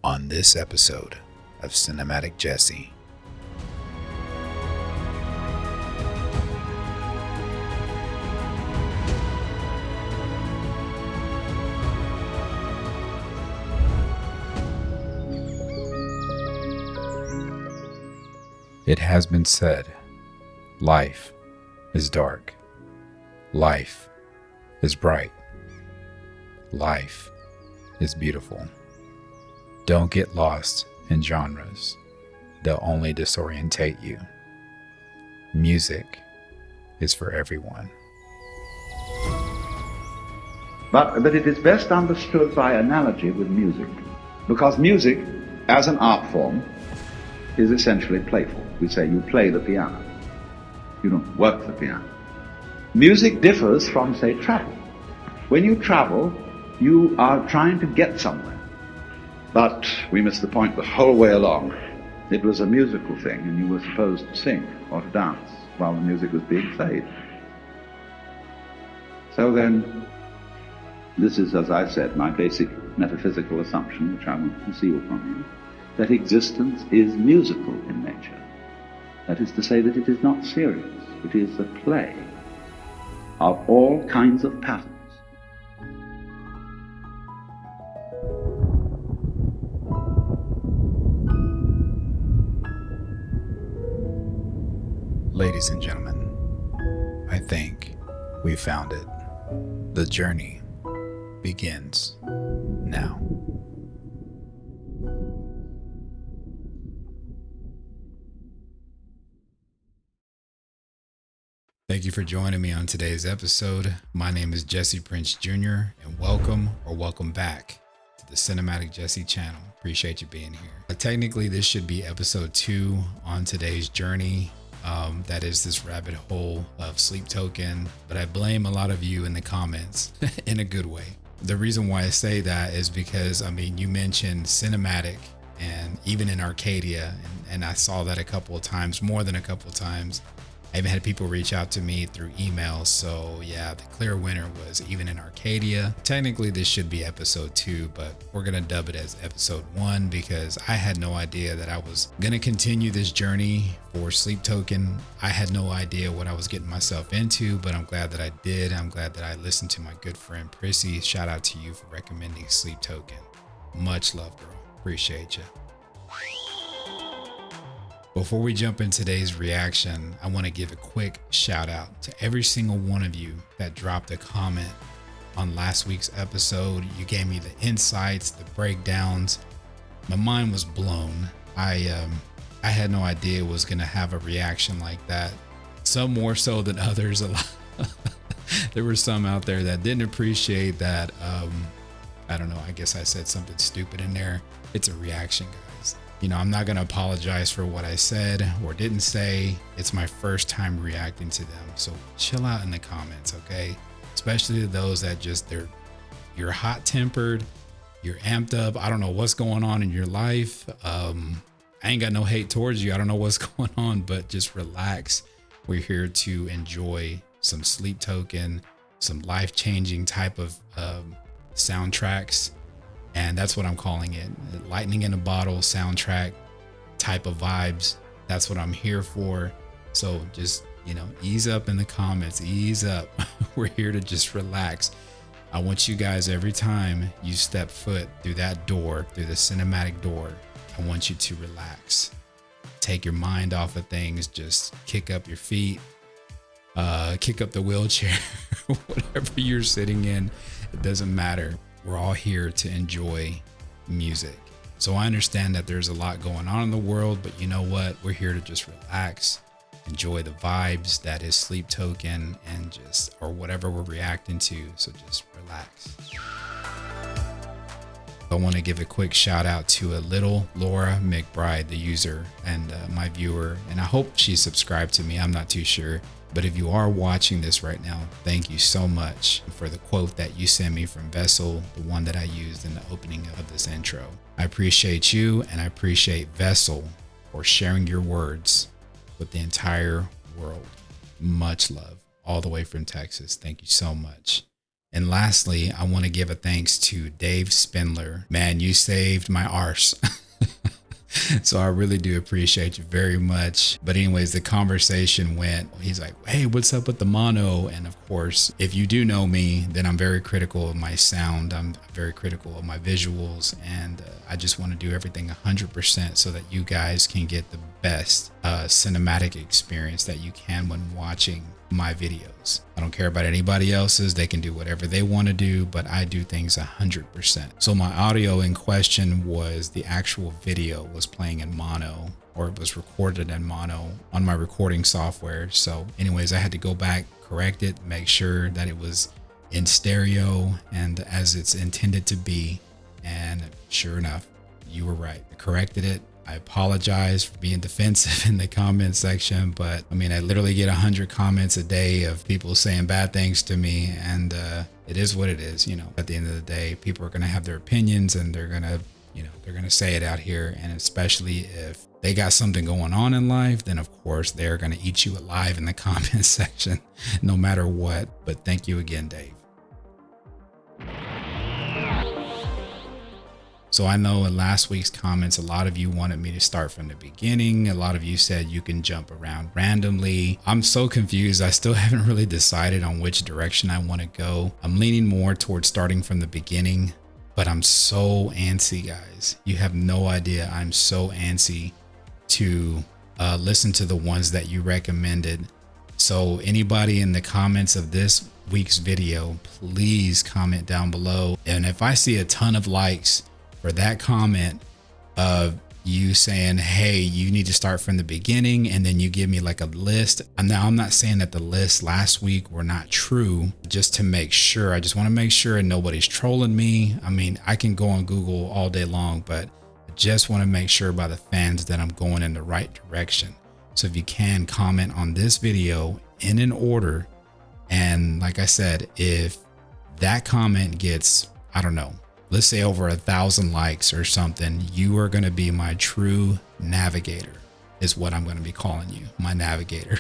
on this episode of Cinematic Jesse. It has been said, life is dark. Life is bright. Life is beautiful. Don't get lost in genres. They'll only disorientate you. Music is for everyone. But it is best understood by analogy with music, because music, as an art form, is essentially playful. We say you play the piano. You don't work the piano. Music differs from, say, travel. When you travel, you are trying to get somewhere. But we missed the point the whole way along. It was a musical thing, and you were supposed to sing or to dance while the music was being played. So then, this is, as I said, my basic metaphysical assumption, which I won't conceal from you, that existence is musical in nature. That is to say that it is not serious. It is a play of all kinds of patterns. Ladies and gentlemen, I think we found it. The journey begins now. Thank you for joining me on today's episode. My name is Jesse Prince Jr. and welcome back to the Cinematic Jesse channel. Appreciate you being here. Technically, this should be episode 2 on today's journey. That is this rabbit hole of Sleep Token, but I blame a lot of you in the comments in a good way. The reason why I say that is because, you mentioned cinematic and even in Arcadia, and I saw that a couple of times, more than a couple of times. I even had people reach out to me through email. So yeah, the clear winner was even in Arcadia. Technically, this should be episode 2, but we're going to dub it as episode 1 because I had no idea that I was going to continue this journey for Sleep Token. I had no idea what I was getting myself into, but I'm glad that I did. I'm glad that I listened to my good friend Prissy. Shout out to you for recommending Sleep Token. Much love, girl. Appreciate you. Before we jump into today's reaction, I want to give a quick shout out to every single one of you that dropped a comment on last week's episode. You gave me the insights, the breakdowns. My mind was blown. I had no idea it was going to have a reaction like that. Some more so than others. A lot. There were some out there that didn't appreciate that. I don't know. I guess I said something stupid in there. It's a reaction, guys. I'm not going to apologize for what I said or didn't say. It's my first time reacting to them. So chill out in the comments, okay? Especially to those that you're hot tempered, you're amped up. I don't know what's going on in your life. I ain't got no hate towards you. I don't know what's going on, but just relax. We're here to enjoy some Sleep Token, some life-changing type of soundtracks. And that's what I'm calling it. Lightning in a bottle soundtrack type of vibes. That's what I'm here for. So just, ease up in the comments, ease up. We're here to just relax. I want you guys, every time you step foot through that door, through the cinematic door, I want you to relax. Take your mind off of things. Just kick up your feet, kick up the wheelchair, whatever you're sitting in. It doesn't matter. We're all here to enjoy music. So I understand that there's a lot going on in the world, but you know what? We're here to just relax, enjoy the vibes that is Sleep Token or whatever we're reacting to. So just relax. I want to give a quick shout out to a little Laura McBride, the user and my viewer. And I hope she subscribed to me. I'm not too sure. But if you are watching this right now, thank you so much for the quote that you sent me from Vessel, the one that I used in the opening of this intro. I appreciate you, and I appreciate Vessel for sharing your words with the entire world. Much love, all the way from Texas. Thank you so much. And lastly, I want to give a thanks to Dave Spindler. Man, you saved my arse. So I really do appreciate you very much. But anyways, the conversation went, he's like, hey, what's up with the mono? And of course, if you do know me, then I'm very critical of my sound. I'm very critical of my visuals. And I just want to do everything 100% so that you guys can get the best cinematic experience that you can when watching my videos. I don't care about anybody else's. They can do whatever they want to do, but I do things 100%. So my audio in question was the actual video was playing in mono, or it was recorded in mono on my recording software. So anyways, I had to go back, correct it, make sure that it was in stereo and as it's intended to be. And sure enough, you were right. I corrected it. I apologize for being defensive in the comment section, but I mean, I literally get 100 comments a day of people saying bad things to me, and it is what it is. You know, at the end of the day, people are going to have their opinions, and they're going to, you know, they're going to say it out here. And especially if they got something going on in life, then of course they're going to eat you alive in the comment section, no matter what. But thank you again, Dave. So I know in last week's comments, a lot of you wanted me to start from the beginning. A lot of you said you can jump around randomly. I'm so confused. I still haven't really decided on which direction I want to go. I'm leaning more towards starting from the beginning, but I'm so antsy, guys. You have no idea. I'm so antsy to listen to the ones that you recommended. So anybody in the comments of this week's video, please comment down below. And if I see a ton of likes for that comment of you saying, hey, you need to start from the beginning, and then you give me like a list. And now I'm not saying that the lists last week were not true, just to make sure. I just want to make sure nobody's trolling me. I mean, I can go on Google all day long, but I just want to make sure by the fans that I'm going in the right direction. So if you can comment on this video in an order, and like I said, if that comment gets, I don't know, let's say over 1,000 likes or something, you are going to be my true navigator, is what I'm going to be calling you, my navigator.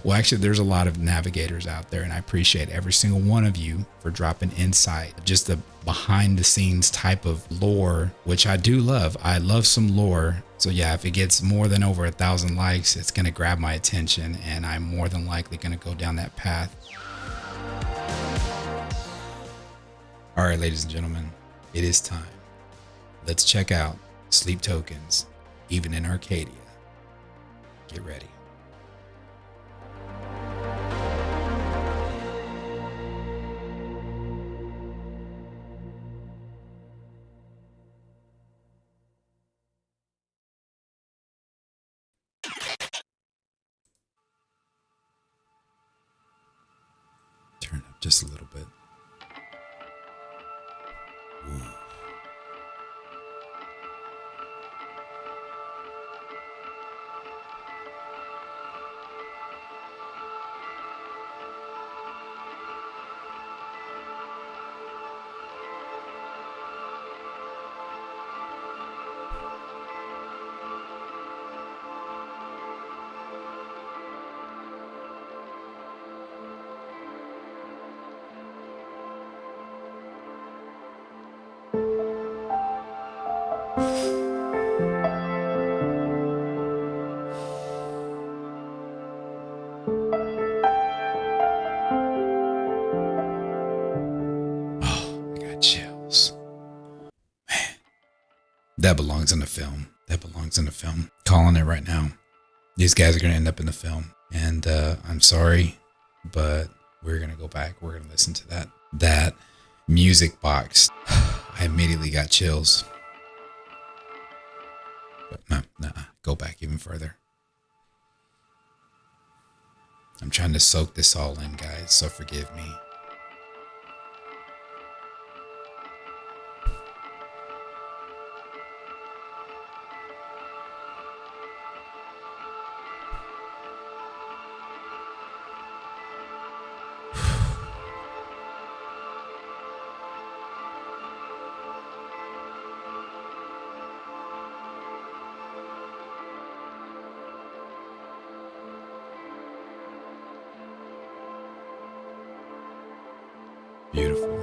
Well, actually, there's a lot of navigators out there, and I appreciate every single one of you for dropping insight, just the behind the scenes type of lore, which I do love. I love some lore. So yeah, if it gets more than over 1,000 likes, it's going to grab my attention, and I'm more than likely going to go down that path. All right, ladies and gentlemen, it is time. Let's check out Sleep Tokens, even in Arcadia. Get ready. Turn up just a little bit. Ooh. Chills. Man, that belongs in the film. That belongs in the film. Calling it right now. These guys are going to end up in the film. And I'm sorry, but we're going to go back. We're going to listen to that music box. I immediately got chills. But no, go back even further. I'm trying to soak this all in, guys, so forgive me. beautiful.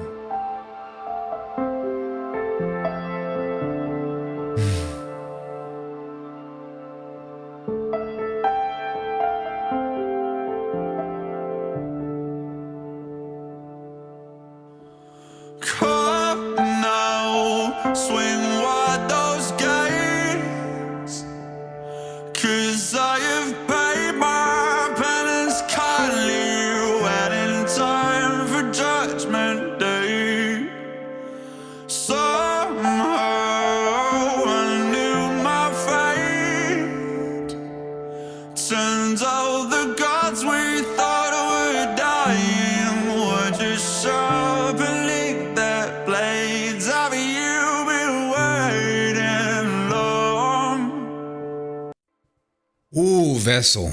Come now, swing wide those gates, 'cause I have paid my penance kindly, waiting time for judgment day. Somehow I knew my fate. Turns out the gods we thought were dying were just sharpening their blades. Have you been waiting long? Ooh, vessel.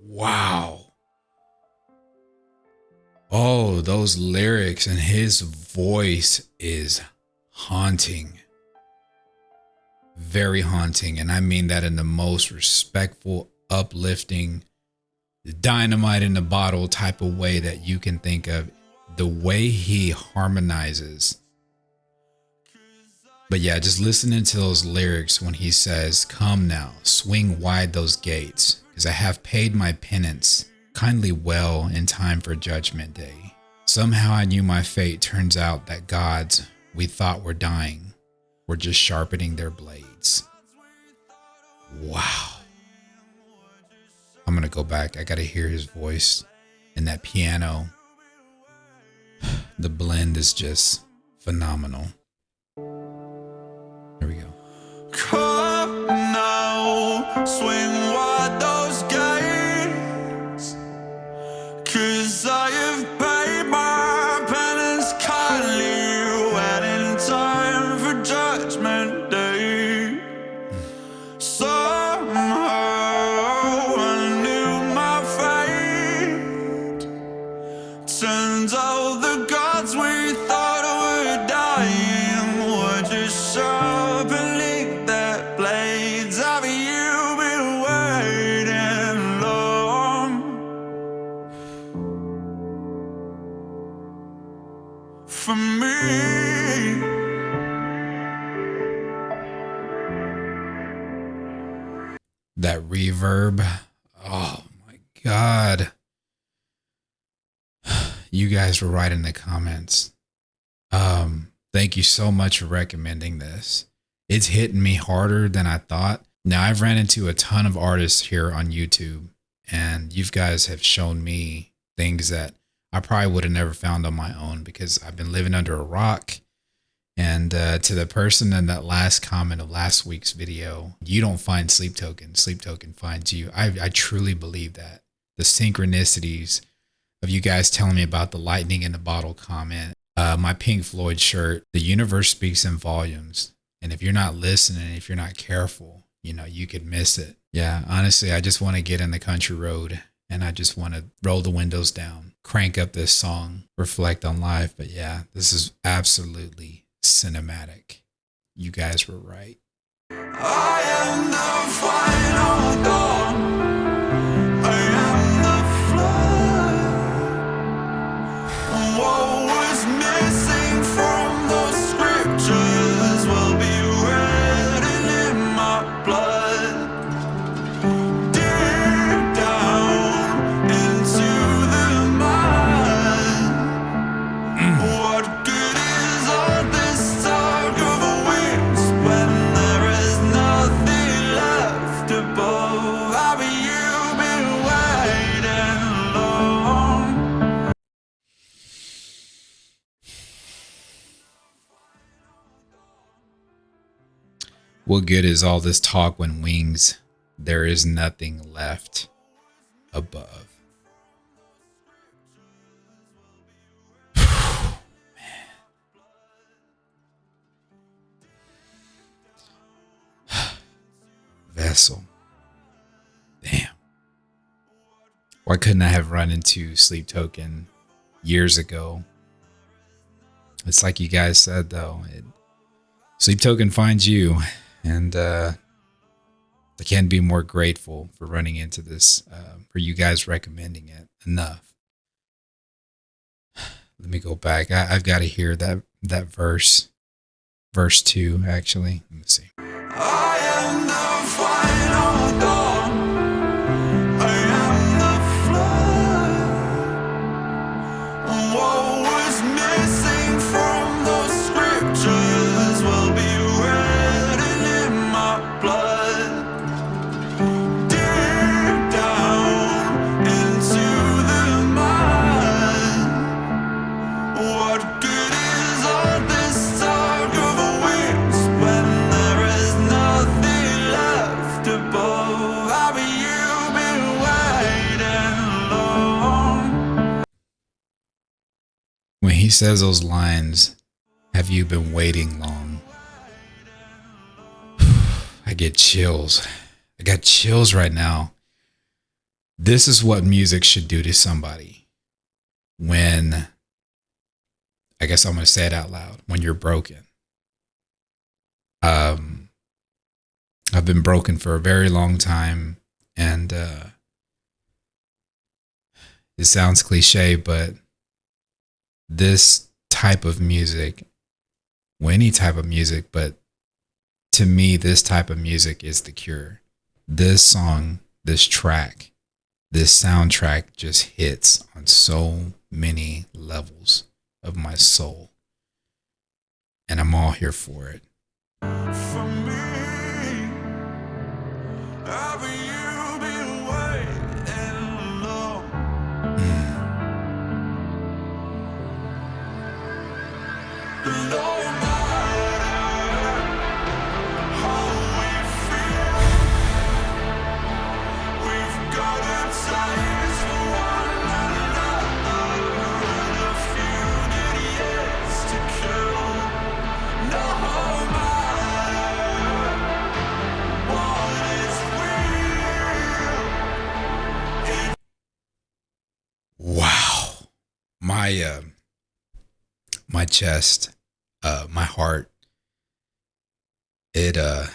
Wow. Oh, those lyrics and his voice is haunting. Very haunting. And I mean that in the most respectful, uplifting, dynamite in the bottle type of way that you can think of. The way he harmonizes. But yeah, just listening to those lyrics when he says, "Come now, swing wide those gates, because I have paid my penance kindly well in time for judgment day. Somehow I knew my fate. Turns out that gods we thought were dying were just sharpening their blades." Wow. I'm going to go back. I got to hear his voice and that piano. The blend is just phenomenal. Here we go. Come now, swing wide those gates, 'cause I have paid my penance kindly, waiting time for judgment day. Somehow I knew my fate. Turns out the gods we thought were dying were just sharpening their blades. Have you been waiting long for me? That reverb. Oh my God. You guys were right in the comments. Thank you so much for recommending this. It's hitting me harder than I thought. Now, I've ran into a ton of artists here on YouTube, and you guys have shown me things that I probably would have never found on my own because I've been living under a rock. And to the person in that last comment of last week's video, you don't find Sleep Token. Sleep Token finds you. I truly believe that. The synchronicities of you guys telling me about the lightning in the bottle comment, my Pink Floyd shirt, the universe speaks in volumes. And if you're not listening, if you're not careful, you could miss it. Yeah, honestly, I just want to get in the country road and I just want to roll the windows down, crank up this song, reflect on life. But yeah, this is absolutely cinematic. You guys were right. I am the final dawn. I am the flood. What was missing from those scriptures will be written in my blood. Deep down into the mud. What good is all this talk of wings when there is nothing left above? Have you been waiting long? What good is all this talk when wings, there is nothing left above? Vessel. Damn. Why couldn't I have run into Sleep Token years ago? It's like you guys said, though. Sleep Token finds you. And I can't be more grateful for running into this, for you guys recommending it enough. me go back. I've got to hear that verse 2 actually. Let me see. I am the final dawn. I am the flood. What was missing from those scriptures will be written in my blood. Deep down into the mud. What good is all this talk of wings when there is nothing left above? Have you been waiting long? When he says those lines, have you been waiting long? I get chills. I got chills right now. This is what music should do to somebody when, I guess I'm going to say it out loud, when you're broken. I've been broken for a very long time, and it sounds cliche, but this type of music, well, any type of music, but to me, this type of music is the cure. This song, this track, this soundtrack just hits on so many levels of my soul. And I'm all here for it. For me, have you been waiting long? No matter how we feel, we've got a taste for one another, and a few years to kill. No matter what is real. Wow. My chest, my heart, I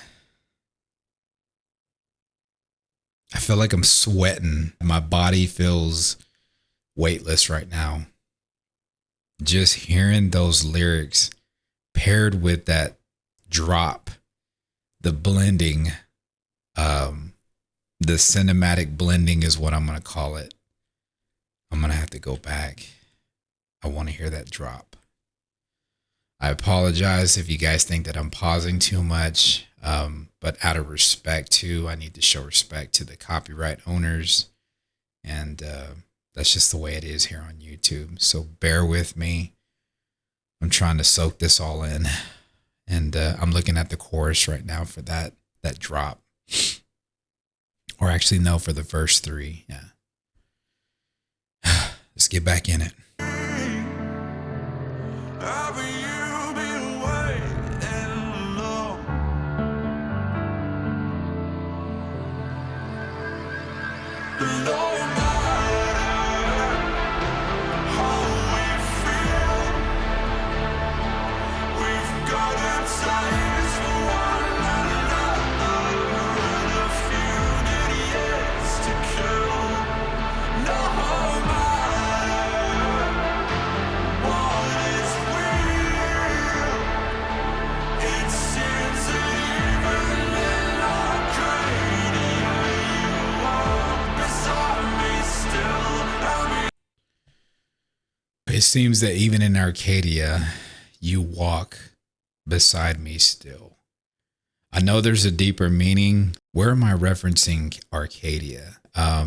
feel like I'm sweating. My body feels weightless right now. Just hearing those lyrics paired with that drop, the blending, the cinematic blending is what I'm going to call it. I'm going to have to go back. I want to hear that drop. I apologize if you guys think that I'm pausing too much, but out of respect too, I need to show respect to the copyright owners, and that's just the way it is here on YouTube. So bear with me. I'm trying to soak this all in, and I'm looking at the chorus right now for that drop, or actually no, for the verse 3. Yeah, let's get back in it. Have you been waiting long? No matter how we feel, we've got a taste for one another, and a few years to kill. No matter what is real, it seems that even in Arcadia, you walk beside me still. It seems that even in Arcadia, you walk beside me still. I know there's a deeper meaning. Where am I referencing Arcadia?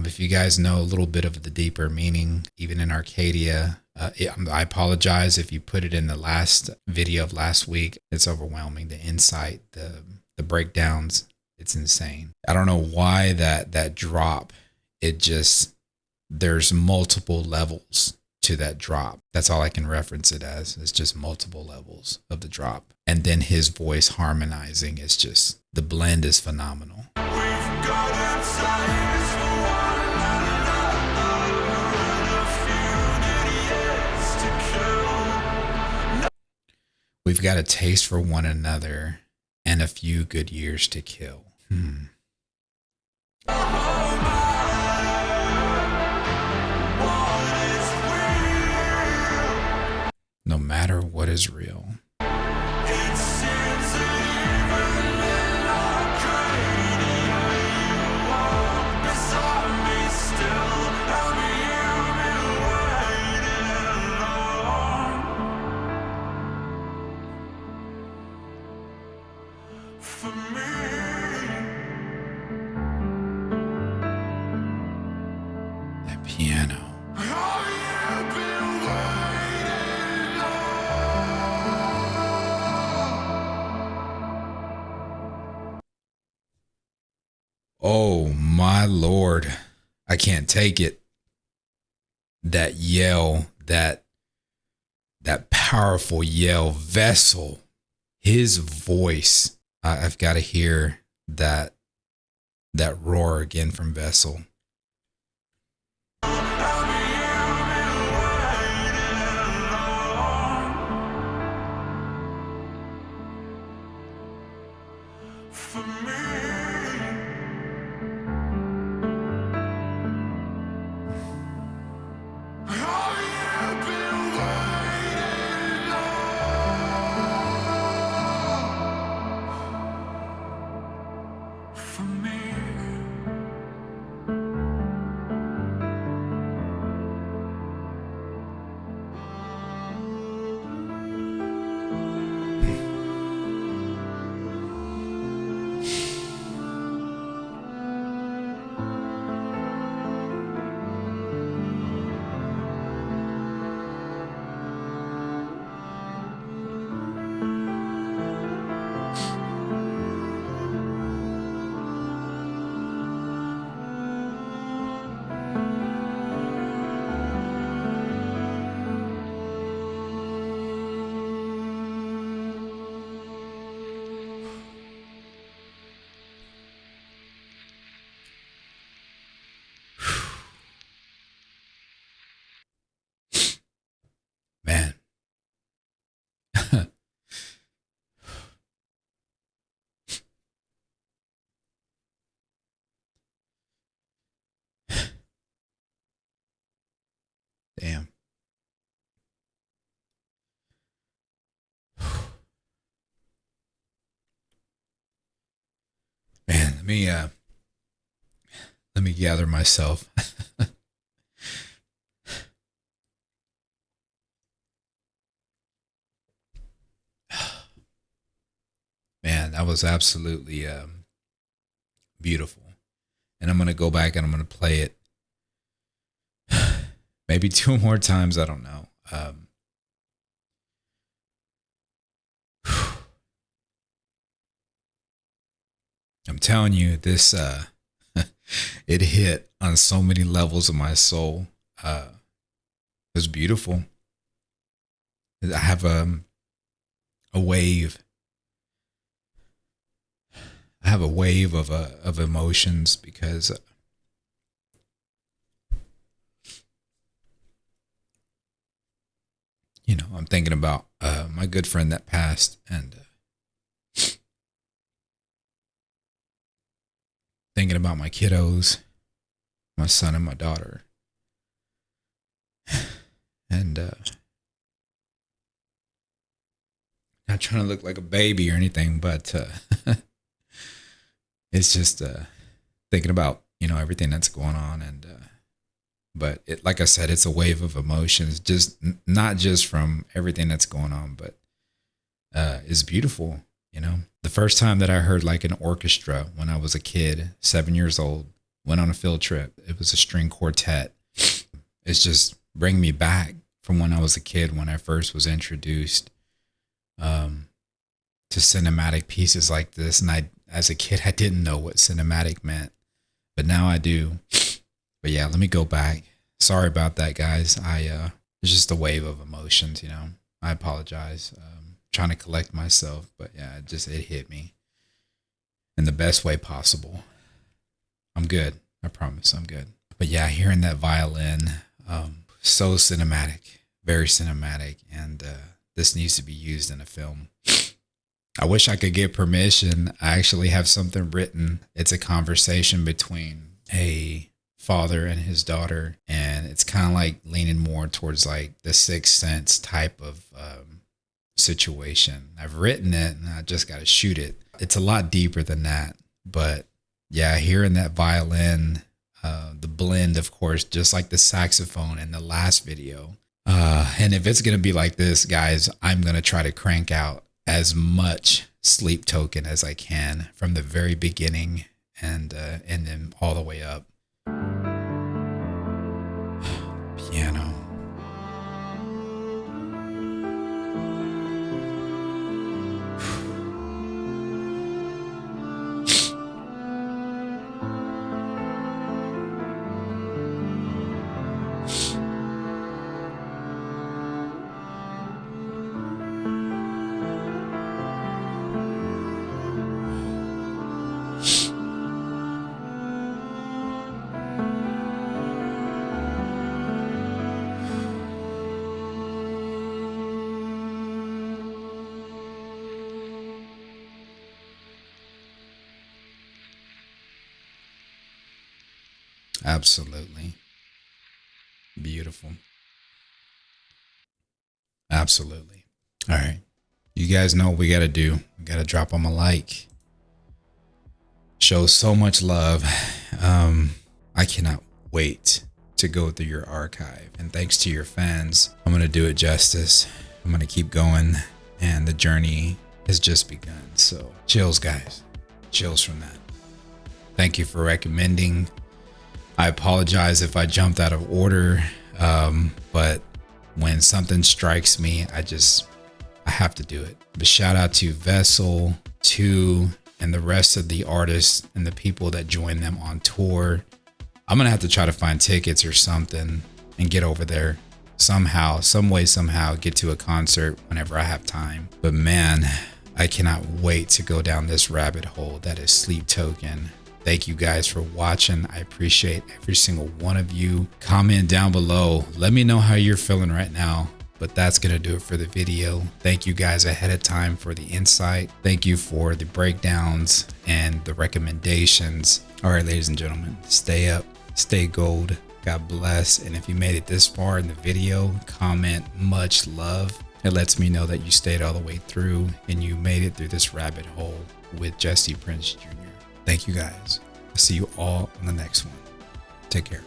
If you guys know a little bit of the deeper meaning, even in Arcadia, I apologize if you put it in the last video of last week. It's overwhelming. The insight, the breakdowns, it's insane. I don't know why that drop, there's multiple levels to that drop. That's all I can reference it as. It's just multiple levels of the drop. And then his voice harmonizing, it's just, the blend is phenomenal. We've got a taste for one another, and a few years to kill. We've got a taste for one another and a few good years to kill. no matter what is real. It seems that even in Arcadia, you walk beside me still. Have you been waiting long for me? That piano. Have you been waiting Oh my Lord. I can't take it. That yell, that powerful yell, Vessel, his voice. I've got to hear that roar again from Vessel. for me? Have you been waiting long for me? Man. Damn. Man, let me gather myself. Man, that was absolutely beautiful. And I'm going to go back and I'm going to play it maybe 2 more times. I don't know. I'm telling you, this it hit on so many levels of my soul. It was beautiful. I have a wave. I have a wave of emotions because I'm thinking about my good friend that passed, and thinking about my kiddos, my son and my daughter, and not trying to look like a baby or anything, but it's just thinking about everything that's going on, and but it, like I said, it's a wave of emotions, just not just from everything that's going on, but it's beautiful. The first time that I heard like an orchestra when I was a kid, 7 years old, went on a field trip. It was a string quartet. It's just bringing me back from when I was a kid, when I first was introduced to cinematic pieces like this. And as a kid, I didn't know what cinematic meant, but now I do. But yeah, let me go back. Sorry about that, guys. It's just a wave of emotions, I apologize. Trying to collect myself, but yeah, it hit me in the best way possible. I'm good. I promise I'm good. But yeah, hearing that violin, so cinematic, very cinematic. And this needs to be used in a film. I wish I could get permission. I actually have something written. It's a conversation between a father and his daughter, and it's kind of like leaning more towards like the Sixth Sense type of situation. I've written it and I just got to shoot it. It's a lot deeper than that, but yeah, hearing that violin, the blend, of course, just like the saxophone in the last video. And if it's going to be like this, guys, I'm going to try to crank out as much Sleep Token as I can from the very beginning and then all the way up. Piano. Absolutely. Beautiful. Absolutely. All right. You guys know what we got to do. We got to drop them a like. Show so much love. I cannot wait to go through your archive. And thanks to your fans, I'm going to do it justice. I'm going to keep going. And the journey has just begun. So chills, guys. Chills from that. Thank you for recommending. I apologize if I jumped out of order, but when something strikes me, I have to do it. But shout out to Vessel, and the rest of the artists and the people that join them on tour. I'm going to have to try to find tickets or something and get over there somehow, some way, somehow get to a concert whenever I have time. But man, I cannot wait to go down this rabbit hole that is Sleep Token. Thank you guys for watching. I appreciate every single one of you. Comment down below. Let me know how you're feeling right now. But that's going to do it for the video. Thank you guys ahead of time for the insight. Thank you for the breakdowns and the recommendations. All right, ladies and gentlemen, stay up, stay gold. God bless. And if you made it this far in the video, comment much love. It lets me know that you stayed all the way through and you made it through this rabbit hole with Jesse Prince Jr. Thank you guys. I'll see you all in the next one. Take care.